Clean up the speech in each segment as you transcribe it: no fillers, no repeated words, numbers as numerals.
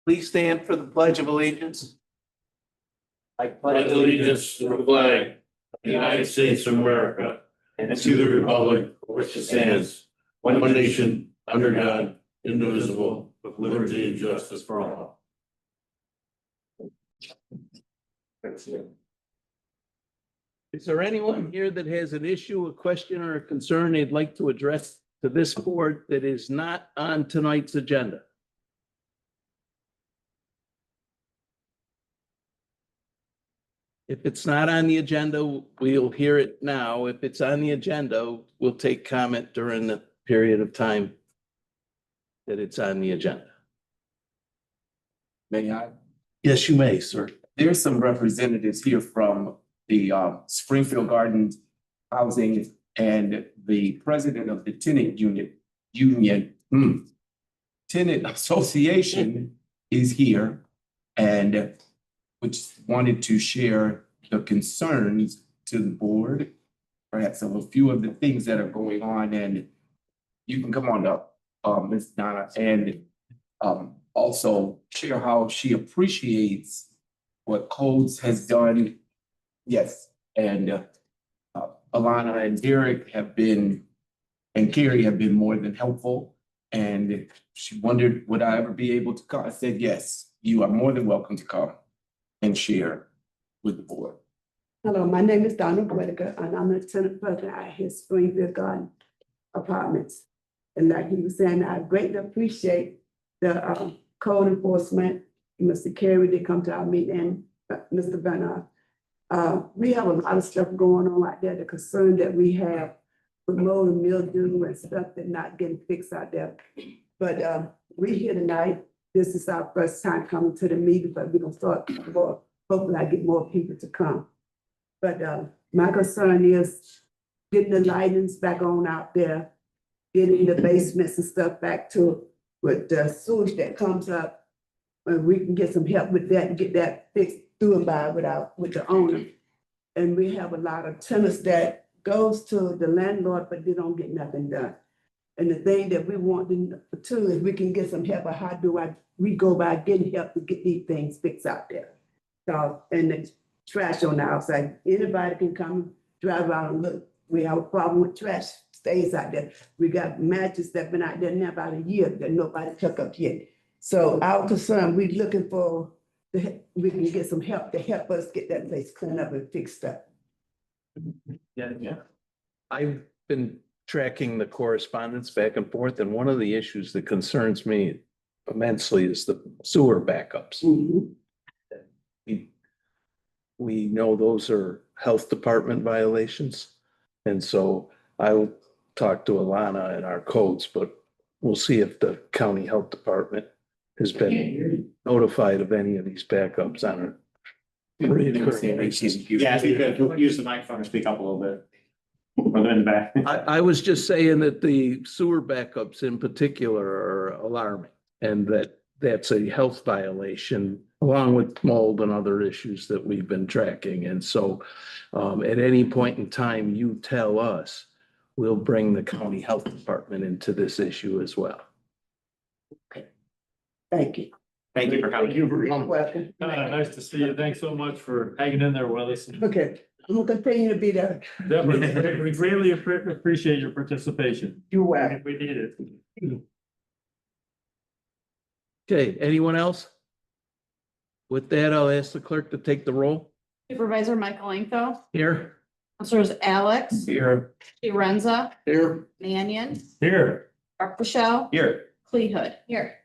Please stand for the Pledge of Allegiance. I Pledge allegiance to the flag of the United States of America and to the republic for which it stands, one nation, under God, indivisible, with liberty and justice for all. Is there anyone here that has an issue, a question, or a concern they'd like to address to this board that is not on tonight's agenda? If it's not on the agenda, we'll hear it now. If it's on the agenda, we'll take comment during the period of time that it's on the agenda. May I? Yes, you may, sir. There's some representatives here from the Springfield Gardens Housing and the president of the tenant association is here and which wanted to share the concerns to the board, perhaps of a few of the things that are going on, and you can come on up, Ms. Donna, and also share how she appreciates what Codes has done. Yes, and Alana and Derek have been, and Carrie have been more than helpful. And she wondered, would I ever be able to come? I said, yes, you are more than welcome to come and share with the board. Hello, my name is Donna Whitaker, and I'm the tenant president at his Springfield Garden Apartments. And like he was saying, I greatly appreciate the code enforcement, Mr. Carey, they come to our meeting, and Mr. Bernard. We have a lot of stuff going on out there, the concern that we have with mold and mildew and stuff that not getting fixed out there. But we're here tonight. This is our first time coming to the meeting, but we're gonna start more. Hopefully I get more people to come. But my concern is getting the lightings back on out there, getting the basements and stuff back to with the sewage that comes up. And we can get some help with that and get that fixed through and by with the owner. And we have a lot of tenants that goes to the landlord, but they don't get nothing done. And the thing that we want to too is we can get some help. How do we go by getting help to get these things fixed out there? So, and the trash on the outside, anybody can come drive out and look. We have a problem with trash stays out there. We got matches that been out there now about a year that nobody took up yet. So our concern, we looking for, we can get some help to help us get that place cleaned up and fixed up. Yeah. I've been tracking the correspondence back and forth, and one of the issues that concerns me immensely is the sewer backups. Mhm. We know those are health department violations. And so I'll talk to Alana and our codes, but we'll see if the county health department has been notified of any of these backups on a recurring basis. Yeah, if you could use the microphone to speak up a little bit. Further in the back. I was just saying that the sewer backups in particular are alarming, and that's a health violation along with mold and other issues that we've been tracking. And so at any point in time, you tell us, we'll bring the county health department into this issue as well. Thank you. Thank you for coming. You're welcome. Nice to see you. Thanks so much for hanging in there with us. Okay, I'm gonna continue to be there. Definitely, we greatly appreciate your participation. You're welcome. We need it. Okay, anyone else? With that, I'll ask the clerk to take the roll. Supervisor Michael Langfeld, Here. Counselors Alex, Here. Renza, Here. Mannion, Here. Mark Rochelle, Here. Clehood, here.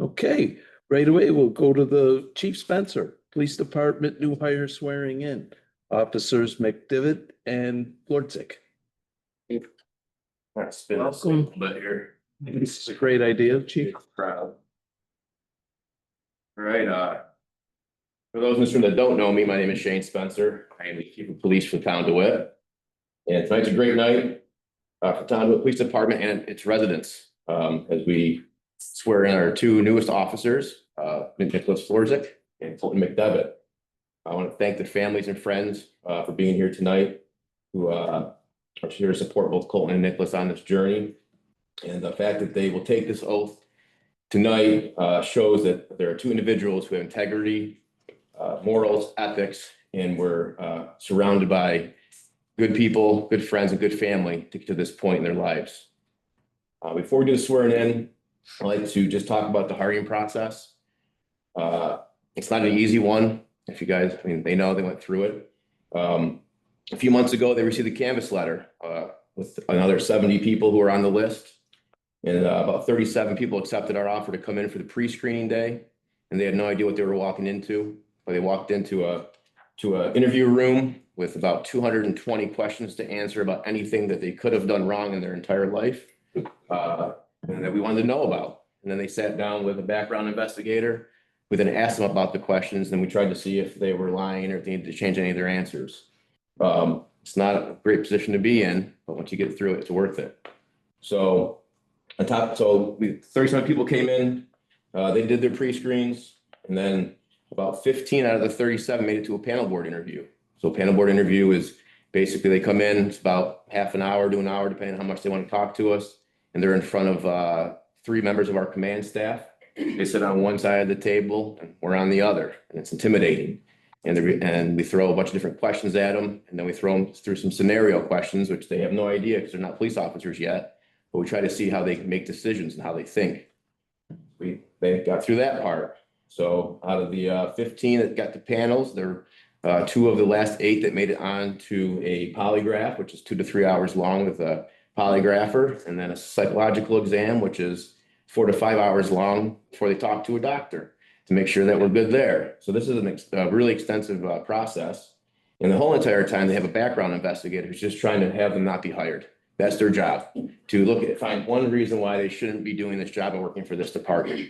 Okay, right away, we'll go to the Chief Spencer, Police Department, new hire swearing in, Officers McDivitt and Lordzik. Welcome. But here. This is a great idea, Chief. Proud. All right, for those in this room that don't know me, my name is Shane Spencer. I am the Chief of Police for Town DeWitt. And tonight's a great night for Town DeWitt Police Department and its residents as we swear in our two newest officers, Nicholas Florzik and Fulton McDevitt. I want to thank their families and friends for being here tonight, who are here to support both Colton and Nicholas on this journey. And the fact that they will take this oath tonight shows that there are two individuals who have integrity, morals, ethics, and we're surrounded by good people, good friends, and good family to get to this point in their lives. Before we do the swearing in, I'd like to just talk about the hiring process. It's not an easy one. If you guys, I mean, they know, they went through it. A few months ago, they received a canvas letter with another 70 people who are on the list. And about 37 people accepted our offer to come in for the pre-screening day. And they had no idea what they were walking into. But they walked into an interview room with about 220 questions to answer about anything that they could have done wrong in their entire life. And that we wanted to know about. And then they sat down with a background investigator. We then asked them about the questions, and we tried to see if they were lying or if they needed to change any of their answers. It's not a great position to be in, but once you get through it, it's worth it. So 37 people came in, they did their pre-screens, and then about 15 out of the 37 made it to a panel board interview. So a panel board interview is basically they come in, it's about half an hour to an hour, depending on how much they want to talk to us. And they're in front of 3 members of our command staff. They sit on one side of the table and we're on the other, and it's intimidating. And we throw a bunch of different questions at them, and then we throw them through some scenario questions, which they have no idea because they're not police officers yet. But we try to see how they can make decisions and how they think. They got through that part. So out of the 15 that got to panels, there are 2 of the last 8 that made it on to a polygraph, which is 2 to 3 hours long with a polygrapher, and then a psychological exam, which is 4 to 5 hours long before they talk to a doctor to make sure that we're good there. So this is a really extensive process. And the whole entire time, they have a background investigator who's just trying to have them not be hired. That's their job, to find one reason why they shouldn't be doing this job and working for this department.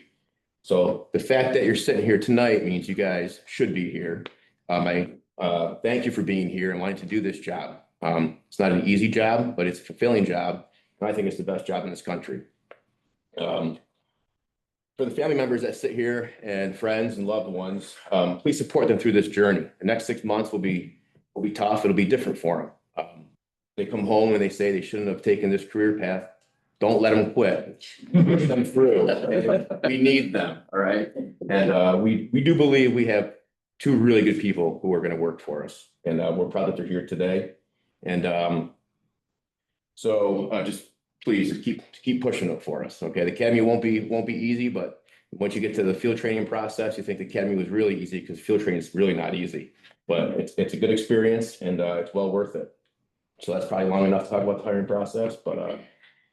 So the fact that you're sitting here tonight means you guys should be here. I thank you for being here and wanting to do this job. It's not an easy job, but it's a fulfilling job. And I think it's the best job in this country. For the family members that sit here and friends and loved ones, please support them through this journey. The next 6 months will be tough. It'll be different for them. They come home and they say they shouldn't have taken this career path. Don't let them quit. Push them through. We need them, all right? And we do believe we have 2 really good people who are going to work for us. And we're proud that they're here today. And so just please keep pushing it for us. Okay, the academy won't be easy, but once you get to the field training process, you think the academy was really easy because field training is really not easy. But it's a good experience and it's well worth it. So that's probably long enough to talk about the hiring process. But I'd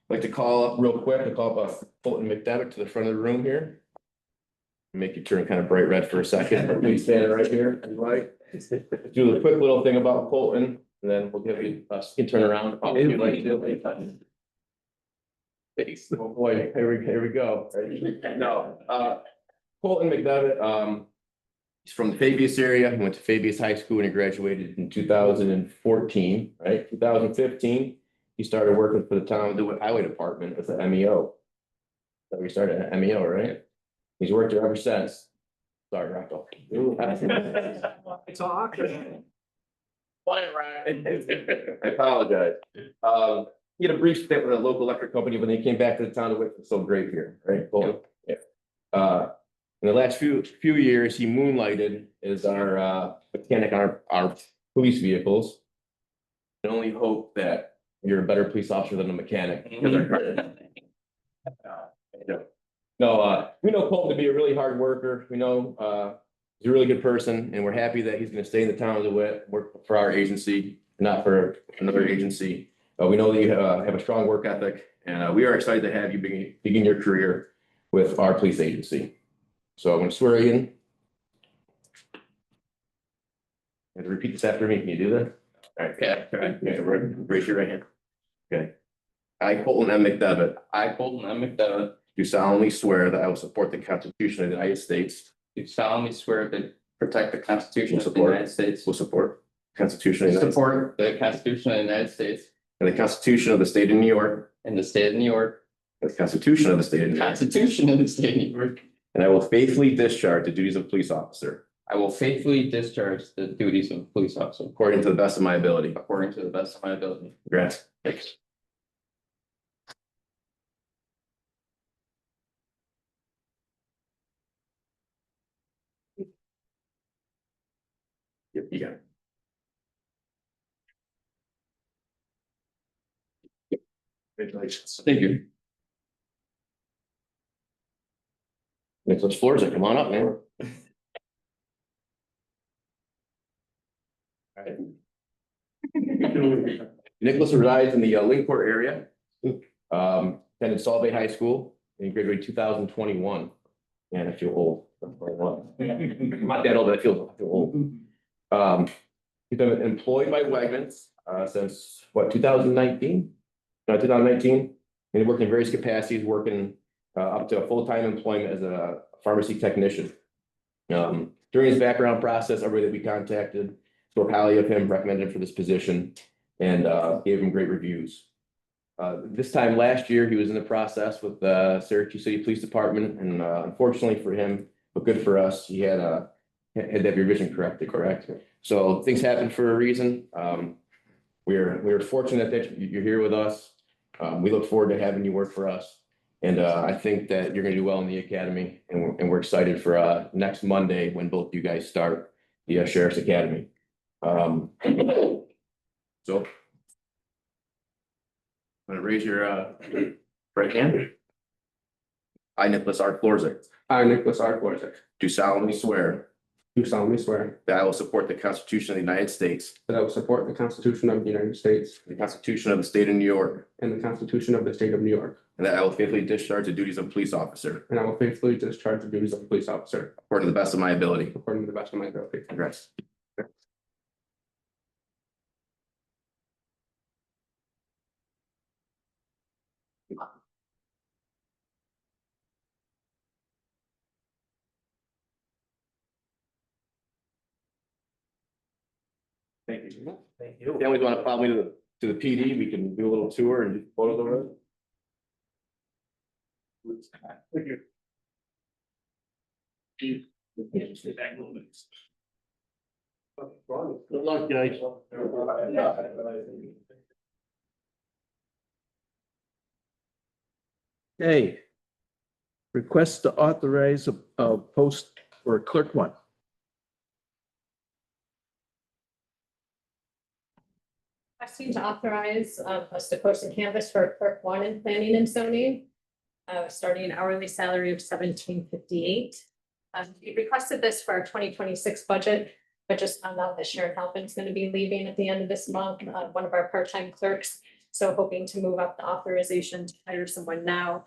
like to call up real quick. I call up Colton McDevitt to the front of the room here. Make you turn kind of bright red for a second. Please stand right here. If you like. Do a quick little thing about Colton, and then we'll give you you can turn around. Oh, if you'd like to. Thanks. Oh boy, here we go. No, Colton McDevitt, he's from the Fabius area. He went to Fabius High School and he graduated in 2014, right? 2015, he started working for the Town of DeWitt Highway Department as an MEO. So we started at MEO, right? He's worked there ever since. Sorry, Rocco. It's awkward. I apologize. He had a brief stint with a local electric company, but then he came back to the town of Wick. It's so great here, right? Cool. Yeah. In the last few years, he moonlighted as our mechanic on our police vehicles. I only hope that you're a better police officer than a mechanic. No, we know Colton to be a really hard worker. We know he's a really good person, and we're happy that he's going to stay in the town of DeWitt, work for our agency, not for another agency. We know that you have a strong work ethic, and we are excited to have you begin your career with our police agency. So I'm going to swear you in. And repeat this after me. Can you do that? All right. Okay. Raise your right hand. Okay. I, Colton M. McDevitt, I, Colton M. McDevitt, do solemnly swear that I will support the Constitution of the United States. do solemnly swear to protect the Constitution of the Support. United States, Will support the Constitution of the United States support the Constitution of the United States and the Constitution of the State of New York and the state of New York, and the Constitution of the State of the New York. Constitution of the state of New York. And I will faithfully discharge the duties of police officer I will faithfully discharge the duties of a police officer according to the best of my ability. according to the best of my ability. Congrats. Thanks. Yep, you got it. Congratulations. Thank you. Nicholas Flores, come on up, man. Alright. Nicholas resides in the Linkport area. Attended Solvay High School in grade 2021. Man, I feel old. I'm not that old, but I feel old. He's been employed by Wegmans since what, 2019? No, 2019. And he worked in various capacities, working up to full-time employment as a pharmacy technician. During his background process, everybody that we contacted spoke highly of him, recommended him for this position, and gave him great reviews. This time last year, he was in the process with the Syracuse City Police Department, and unfortunately for him, but good for us, he had to have your vision corrected, correct? So things happen for a reason. We're fortunate that you're here with us. We look forward to having you work for us. And I think that you're gonna do well in the academy, and we're excited for next Monday when both you guys start the Sheriff's Academy. So. I'm gonna raise your right hand. I, Nicholas R. Florzek, I, Nicholas R. Gorzik, do solemnly swear do solemnly swear that I will support the Constitution of the United States, that I will support the Constitution of the United States the Constitution of the State of New York, and the Constitution of the State of New York, and that I will faithfully discharge the duties of police officer and I will faithfully discharge the duties of a police officer according to the best of my ability. according to the best of my ability. Congrats. Thank you. Thank you. Families want to follow me to the PD, we can do a little tour and do photos of it. Thank you. Stay back a little bit. Good luck, guys. Okay. Request to authorize a post for clerk one. Asking to authorize us to post a canvas for clerk one in planning and zoning. Starting an hourly salary of $17.58. We requested this for our 2026 budget, but just found out that Sharon Halpin's going to be leaving at the end of this month, one of our part-time clerks. So hoping to move up the authorization to hire someone now.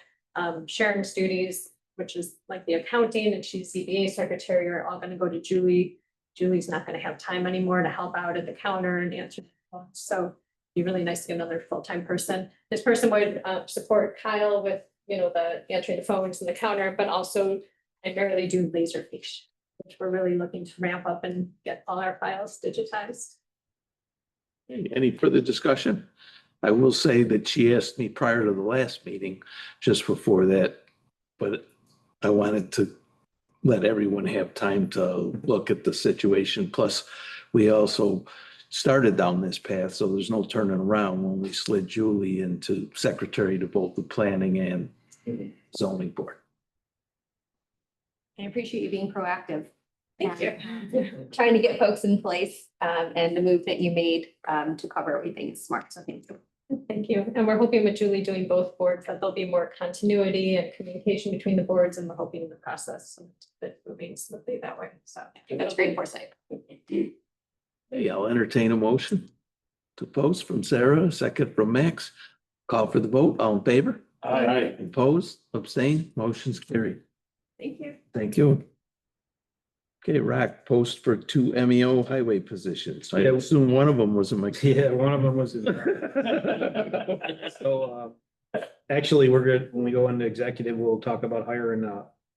Sharon's duties, which is like the accounting, and she's ZBA secretary, are all going to go to Julie. Julie's not going to have time anymore to help out at the counter and answer phones. So it'd be really nice to get another full-time person. This person would support Kyle with, the answering the phones and the counter, but also primarily do Laserfish, which we're really looking to ramp up and get all our files digitized. Any further discussion? I will say that she asked me prior to the last meeting, just before that, but I wanted to let everyone have time to look at the situation. Plus, we also started down this path, so there's no turning around when we slid Julie into secretary to both the planning and zoning board. I appreciate you being proactive. Thank you. Trying to get folks in place, and the move that you made, to cover everything is smart, so thank you. Thank you. And we're hoping with Julie doing both boards that there'll be more continuity and communication between the boards, and we're hoping the process that moving smoothly that way. So That's great foresight. Hey, I'll entertain a motion to post from Sarah, a second from Max. Call for the vote. All in favor? Aye. Opposed, abstained, motion's carried. thank you. Thank you. Okay, Rock, post for 2 MEO highway positions. I Yeah. assume one of them was a mechanic. Yeah, one of them was in there. So, actually, we're good. When we go into executive, we'll talk about hiring,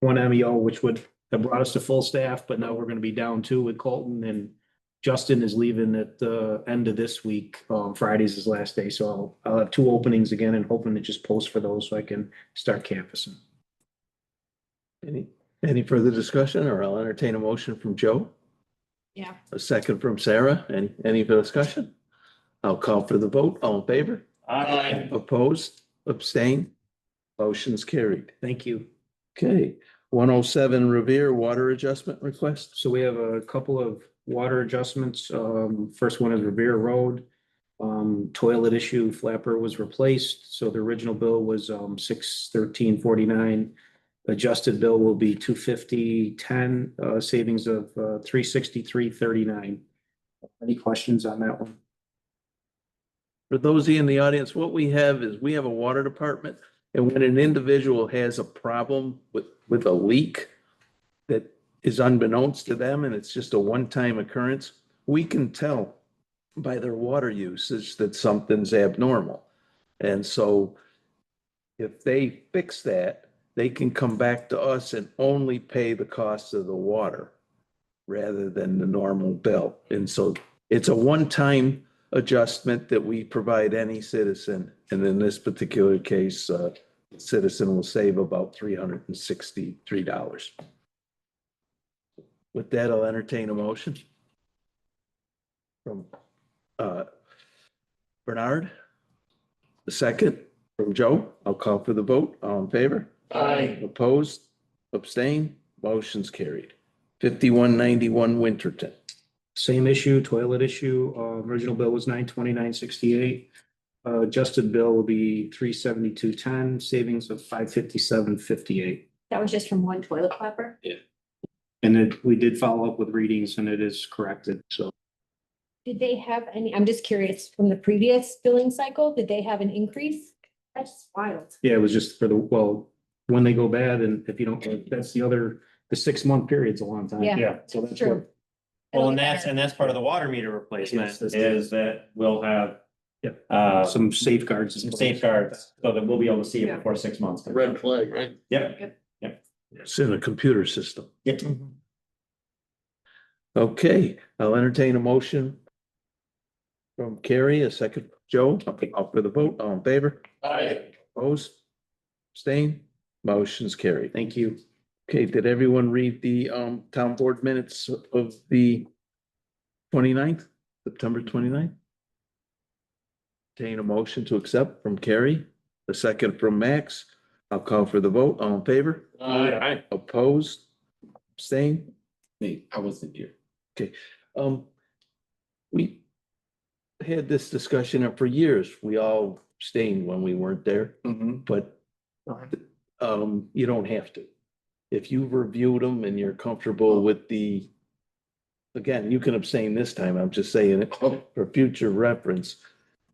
one MEO, which would have brought us to full staff, but now we're gonna be down 2 with Colton, and Justin is leaving at the end of this week. Friday's his last day, so I'll have 2 openings again and hoping to just post for those so I can start canvassing. Any further discussion, or I'll entertain a motion from Joe? Yeah. A second from Sarah. Any discussion? I'll call for the vote. All in favor? Aye. Opposed, abstained, motion's carried. Thank you. Okay, 107 Revere Water Adjustment Request. So we have a couple of water adjustments. First one is Revere Road. Toilet issue flapper was replaced, so the original bill was $613.49. Adjusted bill will be $250.10, savings of $363.39. Any questions on that one? For those of you in the audience, what we have is we have a water department, and when an individual has a problem with a leak that is unbeknownst to them, and it's just a one-time occurrence, we can tell by their water usage that something's abnormal. And so if they fix that, they can come back to us and only pay the cost of the water rather than the normal bill. And so it's a one-time adjustment that we provide any citizen. And in this particular case, citizen will save about $363. With that, I'll entertain a motion from Bernard. The second from Joe. I'll call for the vote. All in favor? Aye. Opposed? Abstain? Motion's carried. 5191 Winterton. Same issue, toilet issue. Original bill was $929.68. Adjusted bill will be $372.10, savings of $557.58. That was just from one toilet flapper. And we did follow up with readings and it is corrected, so. Did they have any, I'm just curious, from the previous billing cycle, did they have an increase? That's wild. Yeah, it was just for when they go bad and if you don't, that's the 6-month period's a long time. Yeah. So that's True. Well, and that's part of the water meter replacement Yes, that's- is that we'll have Some safeguards. some safeguards so that we'll be able to see it Yeah. before 6 months. Red flag, right? Yep. It's in a computer system. Yep. Okay, I'll entertain a motion from Carrie, a second, Joe. I'll for the vote. All in favor? Aye. Opposed? Abstain? Motion's carried. Thank you. Okay, did everyone read the town board minutes of the 29th, September 29th? Entertain a motion to accept from Carrie, the second from Max. I'll call for the vote. All in favor? Aye. Opposed? Abstain? Me, I wasn't here. We had this discussion and for years. We all abstained when we weren't there, but you don't have to. If you've reviewed them and you're comfortable with again, you can abstain this time. I'm just saying it for future reference.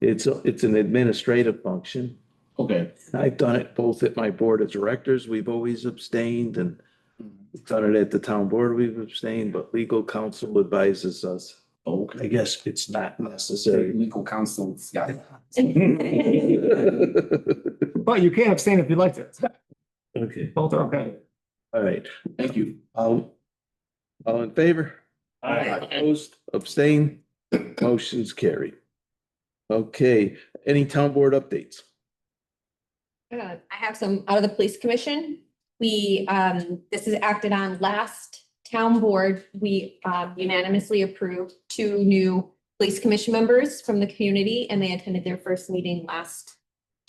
It's an administrative function. Okay. I've done it both at my board of directors. We've always abstained and we've done it at the town board. We've abstained, but legal counsel advises us. Okay. I guess it's not necessary. Legal counsel, yeah. But you can't abstain if you'd like to. Okay, Both are okay. all right. Thank you. All in favor? Opposed, abstain, motion's carried. Okay, any town board updates? I have some out of the police commission. This is acted on last town board. We unanimously approved 2 new police commission members from the community and they attended their first meeting last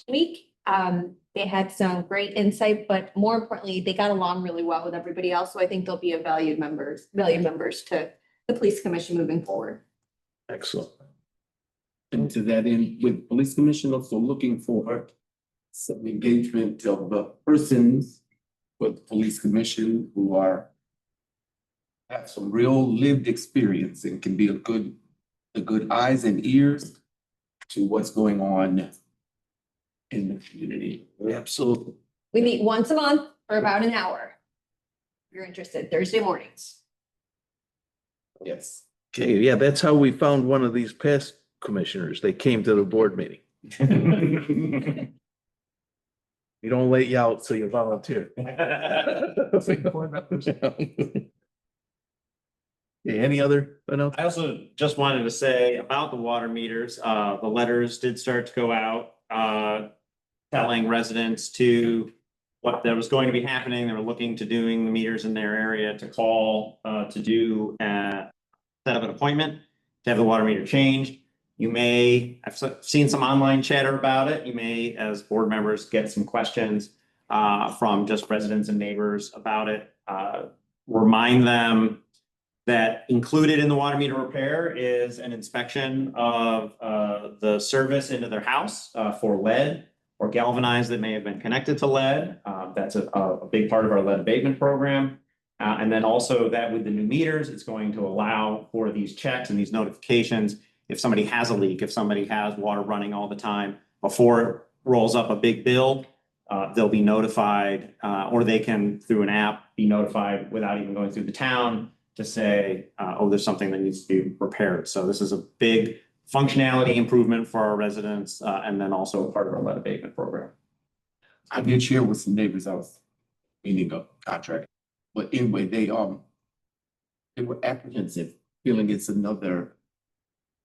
week. They had some great insight, but more importantly, they got along really well with everybody else. So I think they'll be a valued members to the police commission moving forward. Excellent. And to that end, with police commission also looking for some engagement of persons with police commission who have some real lived experience and can be the good eyes and ears to what's going on in the community. Absolutely. We meet once a month for about an hour. If you're interested, Thursday mornings. Yes. Okay, yeah, that's how we found one of these past commissioners. They came to the board meeting. We don't let you out, so you volunteer. Okay, any other? I also just wanted to say about the water meters, the letters did start to go out, telling residents to what that was going to be happening. They were looking to doing the meters in their area to call, to do, set up an appointment to have the water meter changed. I've seen some online chatter about it. You may, as board members, get some questions from just residents and neighbors about it. Remind them that included in the water meter repair is an inspection of the service into their house for lead or galvanized that may have been connected to lead. That's a big part of our lead abatement program. And then also that with the new meters, it's going to allow for these checks and these notifications. If somebody has a leak, if somebody has water running all the time, before it rolls up a big bill, they'll be notified, or they can, through an app, be notified without even going through the town to say, oh, there's something that needs to be repaired. So this is a big functionality improvement for our residents, and then also part of our lead abatement program. I did share with some neighbors, I was meaning a contract, but anyway, they were apprehensive, feeling it's another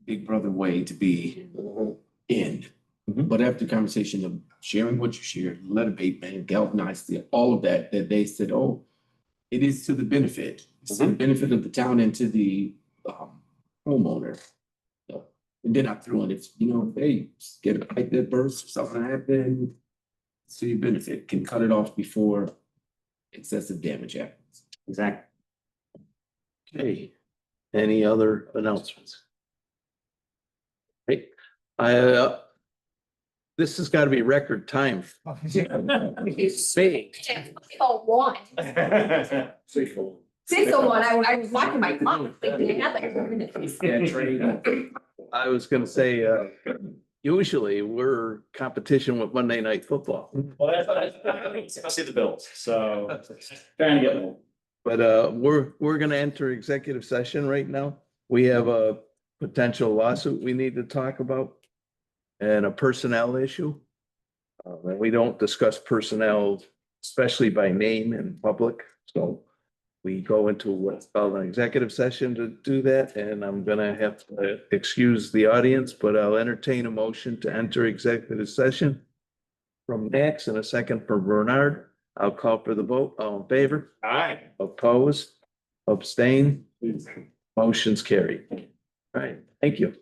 big brother way to be in. Mhm. But after conversation of sharing what you shared, lead abatement, galvanized, all of that, that they said, oh, it is to the benefit. It's to the benefit of the town and to the homeowner. So, and then I threw in, if, if they get a pipe that bursts or something happen, it's to your benefit, can cut it off before excessive damage happens. Exactly. Okay, any other announcements? Hey, this has got to be record time. Big. Oh, one. 6:01, I was watching my clock, thinking another. I was gonna say, usually we're competition with Monday Night Football, Well, that's, I see the bills, so trying to get more. but we're gonna enter executive session right now. We have a potential lawsuit we need to talk about and a personnel issue. And we don't discuss personnel, especially by name in public, so we go into what's called an executive session to do that, and I'm gonna have to excuse the audience, but I'll entertain a motion to enter executive session from Max and a second from Bernard. I'll call for the vote. All in favor? Aye. Opposed? Abstain? Motion's carried. All right, thank you.